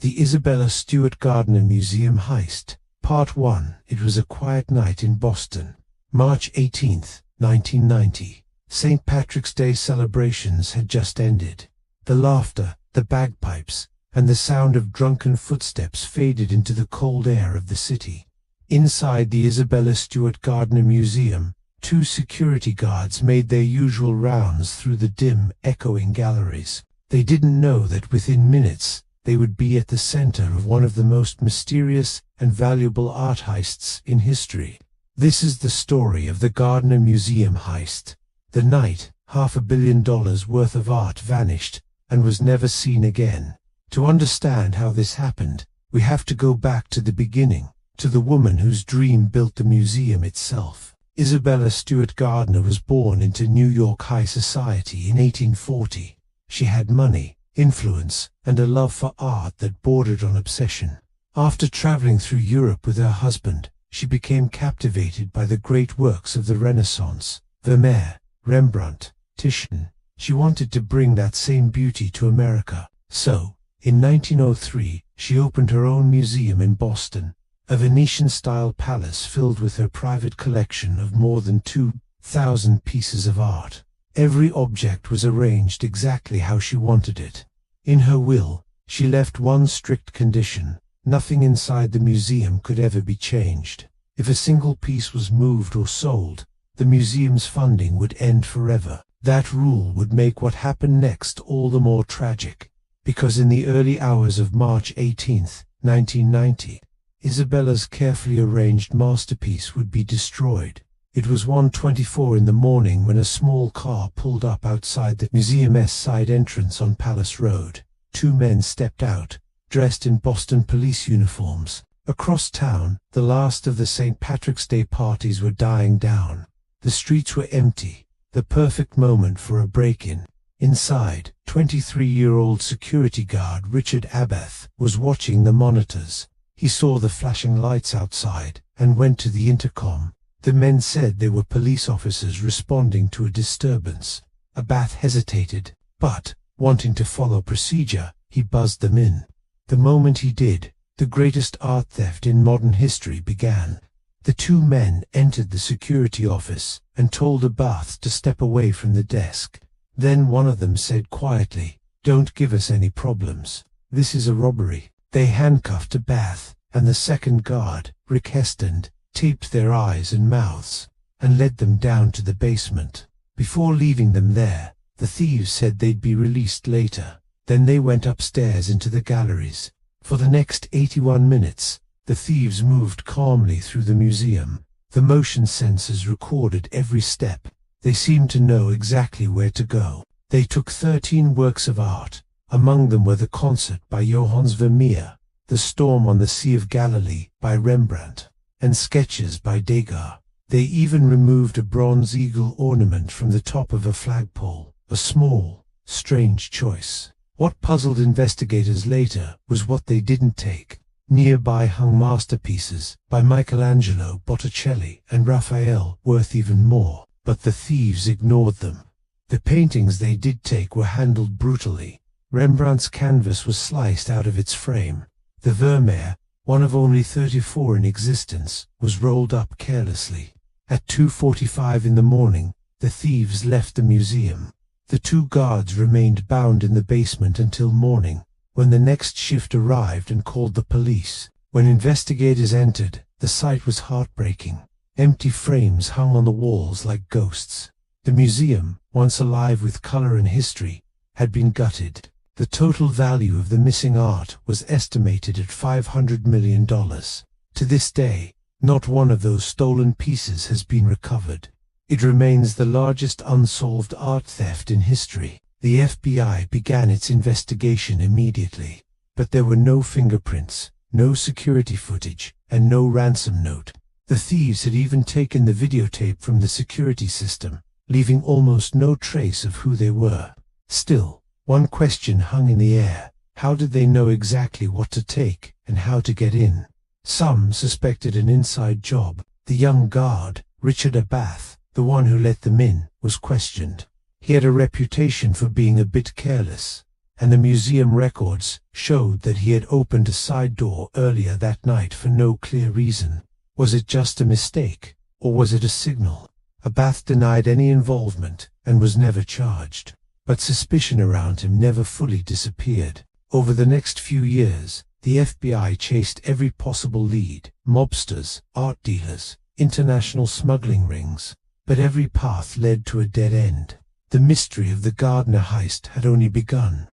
The Isabella Stewart Gardner Museum Heist, Part 1. It was a quiet night in Boston, March 18, 1990. St. Patrick's Day celebrations had just ended. The laughter, the bagpipes, and the sound of drunken footsteps faded into the cold air of the city. Inside the Isabella Stewart Gardner Museum, two security guards made their usual rounds through the dim, echoing galleries. They didn't know that within minutes, they would be at the center of one of the most mysterious and valuable art heists in history. This is the story of the Gardner Museum heist. The night, $500 million worth of art vanished and was never seen again. To understand how this happened, we have to go back to the beginning, to the woman whose dream built the museum itself. Isabella Stewart Gardner was born into New York high society in 1840. She had money, influence, and a love for art that bordered on obsession. After traveling through Europe with her husband, she became captivated by the great works of the Renaissance: Vermeer, Rembrandt, Titian. She wanted to bring that same beauty to America. So, in 1903, she opened her own museum in Boston, a Venetian-style palace filled with her private collection of more than 2,000 pieces of art. Every object was arranged exactly how she wanted it. In her will, she left one strict condition: nothing inside the museum could ever be changed. If a single piece was moved or sold, the museum's funding would end forever. That rule would make what happened next all the more tragic, because in the early hours of March 18, 1990, Isabella's carefully arranged masterpiece would be destroyed. It was 1:24 in the morning when a small car pulled up outside the museum's side entrance on Palace Road. Two men stepped out, dressed in Boston police uniforms. Across town, the last of the St. Patrick's Day parties were dying down. The streets were empty, the perfect moment for a break-in. Inside, 23-year-old security guard Richard Abath was watching the monitors. He saw the flashing lights outside and went to the intercom. The men said they were police officers responding to a disturbance. Abath hesitated, but, wanting to follow procedure, he buzzed them in. The moment he did, the greatest art theft in modern history began. The two men entered the security office and told Abath to step away from the desk. Then one of them said quietly, "Don't give us any problems. This is a robbery." They handcuffed Abath, and the second guard, Rick Heston, taped their eyes and mouths, and led them down to the basement. Before leaving them there, the thieves said they'd be released later. Then they went upstairs into the galleries. For the next 81 minutes, the thieves moved calmly through the museum. The motion sensors recorded every step. They seemed to know exactly where to go. They took 13 works of art. Among them were the Concert by Johannes Vermeer, The Storm on the Sea of Galilee by Rembrandt, and sketches by Degas. They even removed a bronze eagle ornament from the top of a flagpole, a small, strange choice. What puzzled investigators later was what they didn't take. Nearby hung masterpieces by Michelangelo, Botticelli, and Raphael, worth even more, but the thieves ignored them. The paintings they did take were handled brutally. Rembrandt's canvas was sliced out of its frame. The Vermeer, one of only 34 in existence, was rolled up carelessly. At 2:45 in the morning, the thieves left the museum. The two guards remained bound in the basement until morning, when the next shift arrived and called the police. When investigators entered, the sight was heartbreaking. Empty frames hung on the walls like ghosts. The museum, once alive with color and history, had been gutted. The total value of the missing art was estimated at $500 million. To this day, not one of those stolen pieces has been recovered. It remains the largest unsolved art theft in history. The FBI began its investigation immediately, but there were no fingerprints, no security footage, and no ransom note. The thieves had even taken the videotape from the security system, leaving almost no trace of who they were. Still, one question hung in the air: how did they know exactly what to take and how to get in? Some suspected an inside job. The young guard, Richard Abath, the one who let them in, was questioned. He had a reputation for being a bit careless, and the museum records showed that he had opened a side door earlier that night for no clear reason. Was it just a mistake, or was it a signal? Abath denied any involvement and was never charged, but suspicion around him never fully disappeared. Over the next few years, the FBI chased every possible lead: mobsters, art dealers, international smuggling rings, but every path led to a dead end. The mystery of the Gardner heist had only begun.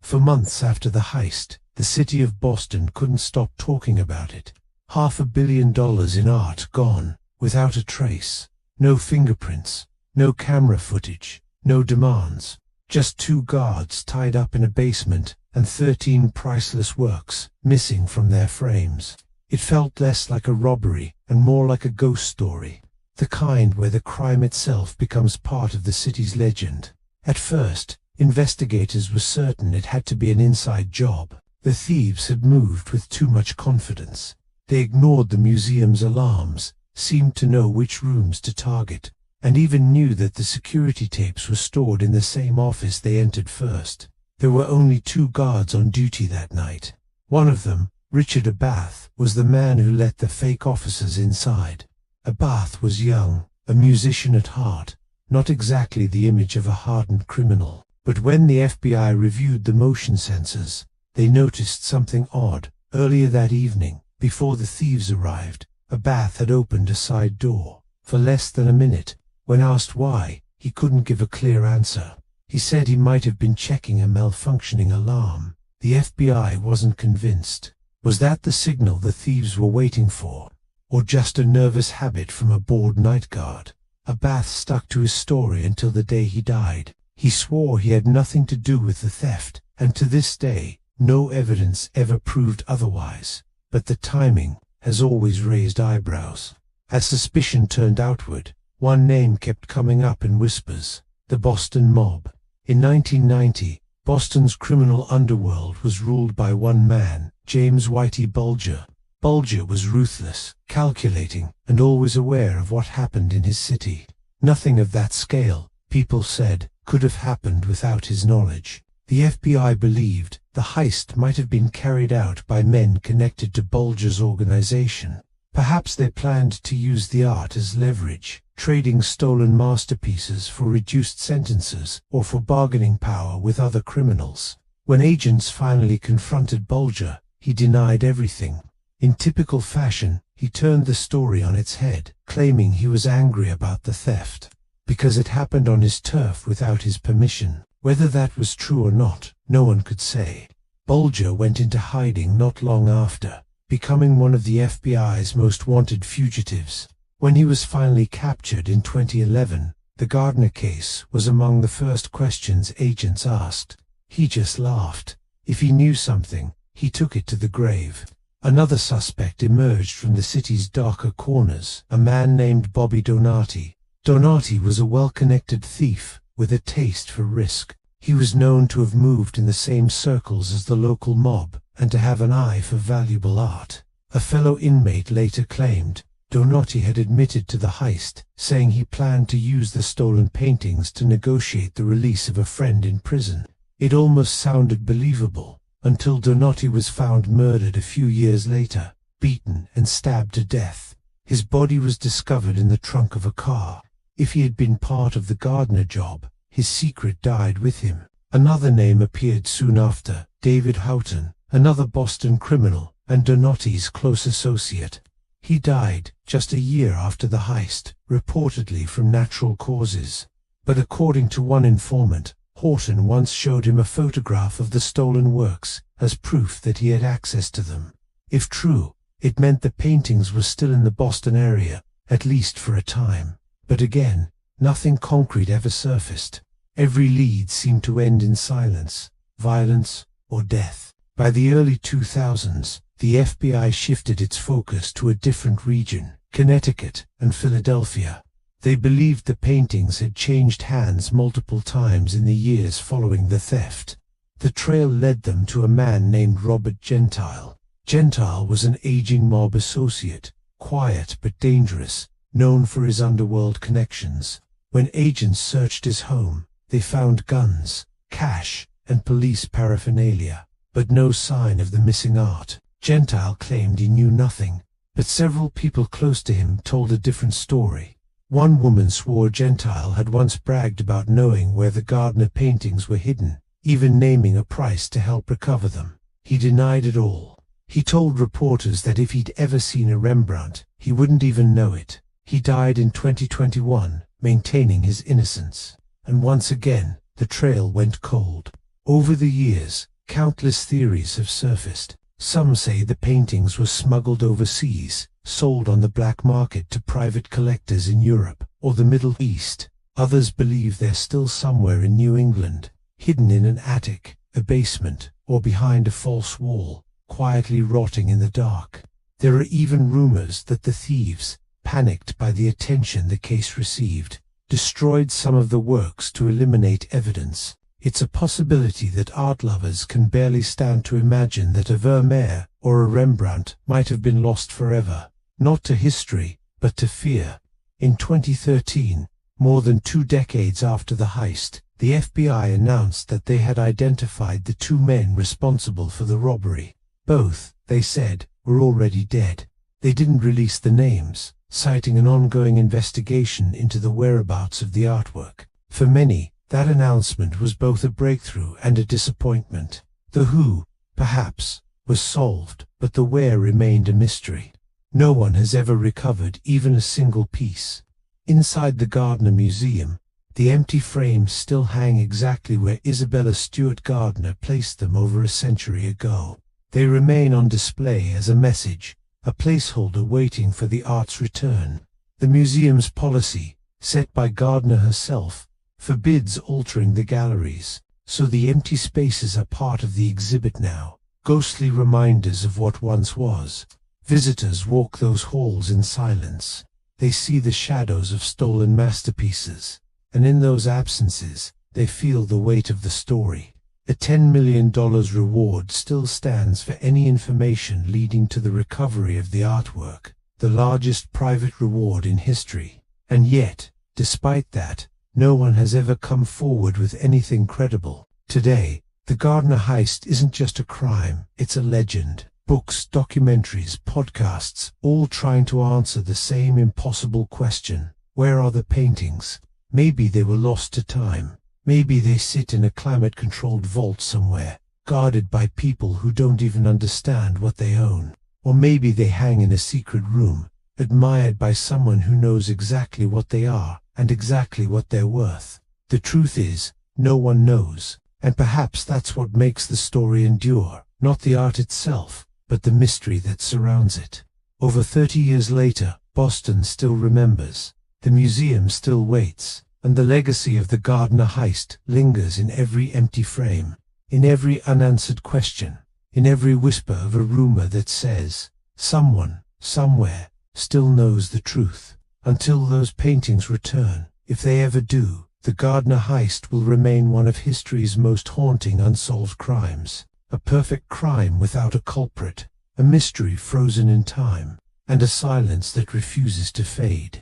For months after the heist, the city of Boston couldn't stop talking about it. $500 million in art gone, without a trace. No fingerprints, no camera footage, no demands. Just 2 guards tied up in a basement and 13 priceless works missing from their frames. It felt less like a robbery and more like a ghost story, the kind where the crime itself becomes part of the city's legend. At first, investigators were certain it had to be an inside job. The thieves had moved with too much confidence. They ignored the museum's alarms, seemed to know which rooms to target, and even knew that the security tapes were stored in the same office they entered first. There were only 2 guards on duty that night. One of them, Richard Abath, was the man who let the fake officers inside. Abath was young, a musician at heart, not exactly the image of a hardened criminal. But when the FBI reviewed the motion sensors, they noticed something odd. Earlier that evening, before the thieves arrived, Abath had opened a side door. For less than a minute, when asked why, he couldn't give a clear answer. He said he might have been checking a malfunctioning alarm. The FBI wasn't convinced. Was that the signal the thieves were waiting for? Or just a nervous habit from a bored night guard? Abath stuck to his story until the day he died. He swore he had nothing to do with the theft, and to this day, no evidence ever proved otherwise. But the timing has always raised eyebrows. As suspicion turned outward, one name kept coming up in whispers: the Boston mob. In 1990, Boston's criminal underworld was ruled by one man, James Whitey Bulger. Bulger was ruthless, calculating, and always aware of what happened in his city. Nothing of that scale, people said, could have happened without his knowledge. The FBI believed the heist might have been carried out by men connected to Bulger's organization. Perhaps they planned to use the art as leverage, trading stolen masterpieces for reduced sentences or for bargaining power with other criminals. When agents finally confronted Bulger, he denied everything. In typical fashion, he turned the story on its head, claiming he was angry about the theft because it happened on his turf without his permission. Whether that was true or not, no one could say. Bulger went into hiding not long after, becoming one of the FBI's most wanted fugitives. When he was finally captured in 2011, the Gardner case was among the first questions agents asked. He just laughed. If he knew something, he took it to the grave. Another suspect emerged from the city's darker corners, a man named Bobby Donati. Donati was a well-connected thief with a taste for risk. He was known to have moved in the same circles as the local mob and to have an eye for valuable art. A fellow inmate later claimed Donati had admitted to the heist, saying he planned to use the stolen paintings to negotiate the release of a friend in prison. It almost sounded believable, until Donati was found murdered a few years later, beaten and stabbed to death. His body was discovered in the trunk of a car. If he had been part of the Gardner job, his secret died with him. Another name appeared soon after: David Houghton, another Boston criminal and Donati's close associate. He died just a year after the heist, reportedly from natural causes. But according to one informant, Houghton once showed him a photograph of the stolen works as proof that he had access to them. If true, it meant the paintings were still in the Boston area, at least for a time. But again, nothing concrete ever surfaced. Every lead seemed to end in silence, violence, or death. By the early 2000s, the FBI shifted its focus to a different region: Connecticut and Philadelphia. They believed the paintings had changed hands multiple times in the years following the theft. The trail led them to a man named Robert Gentile. Gentile was an aging mob associate, quiet but dangerous, known for his underworld connections. When agents searched his home, they found guns, cash, and police paraphernalia, but no sign of the missing art. Gentile claimed he knew nothing, but several people close to him told a different story. One woman swore Gentile had once bragged about knowing where the Gardner paintings were hidden, even naming a price to help recover them. He denied it all. He told reporters that if he'd ever seen a Rembrandt, he wouldn't even know it. He died in 2021, maintaining his innocence. And once again, the trail went cold. Over the years, countless theories have surfaced. Some say the paintings were smuggled overseas, sold on the black market to private collectors in Europe or the Middle East. Others believe they're still somewhere in New England, hidden in an attic, a basement, or behind a false wall, quietly rotting in the dark. There are even rumors that the thieves, panicked by the attention the case received, destroyed some of the works to eliminate evidence. It's a possibility that art lovers can barely stand to imagine that a Vermeer or a Rembrandt might have been lost forever, not to history, but to fear. In 2013, more than 2 decades after the heist, the FBI announced that they had identified the 2 men responsible for the robbery. Both, they said, were already dead. They didn't release the names, citing an ongoing investigation into the whereabouts of the artwork. For many, that announcement was both a breakthrough and a disappointment. The who, perhaps, was solved, but the where remained a mystery. No one has ever recovered even a single piece. Inside the Gardner Museum, the empty frames still hang exactly where Isabella Stewart Gardner placed them over a century ago. They remain on display as a message, a placeholder waiting for the art's return. The museum's policy, set by Gardner herself, forbids altering the galleries, so the empty spaces are part of the exhibit now, ghostly reminders of what once was. Visitors walk those halls in silence. They see the shadows of stolen masterpieces, and in those absences, they feel the weight of the story. A $10 million reward still stands for any information leading to the recovery of the artwork, the largest private reward in history. And yet, despite that, no one has ever come forward with anything credible. Today, the Gardner heist isn't just a crime, it's a legend. Books, documentaries, podcasts, all trying to answer the same impossible question. Where are the paintings? Maybe they were lost to time. Maybe they sit in a climate-controlled vault somewhere, guarded by people who don't even understand what they own. Or maybe they hang in a secret room, admired by someone who knows exactly what they are and exactly what they're worth. The truth is, no one knows, and perhaps that's what makes the story endure, not the art itself, but the mystery that surrounds it. Over 30 years later, Boston still remembers, the museum still waits, and the legacy of the Gardner heist lingers in every empty frame, in every unanswered question, in every whisper of a rumor that says, someone, somewhere, still knows the truth. Until those paintings return, if they ever do, the Gardner heist will remain one of history's most haunting unsolved crimes. A perfect crime without a culprit, a mystery frozen in time, and a silence that refuses to fade.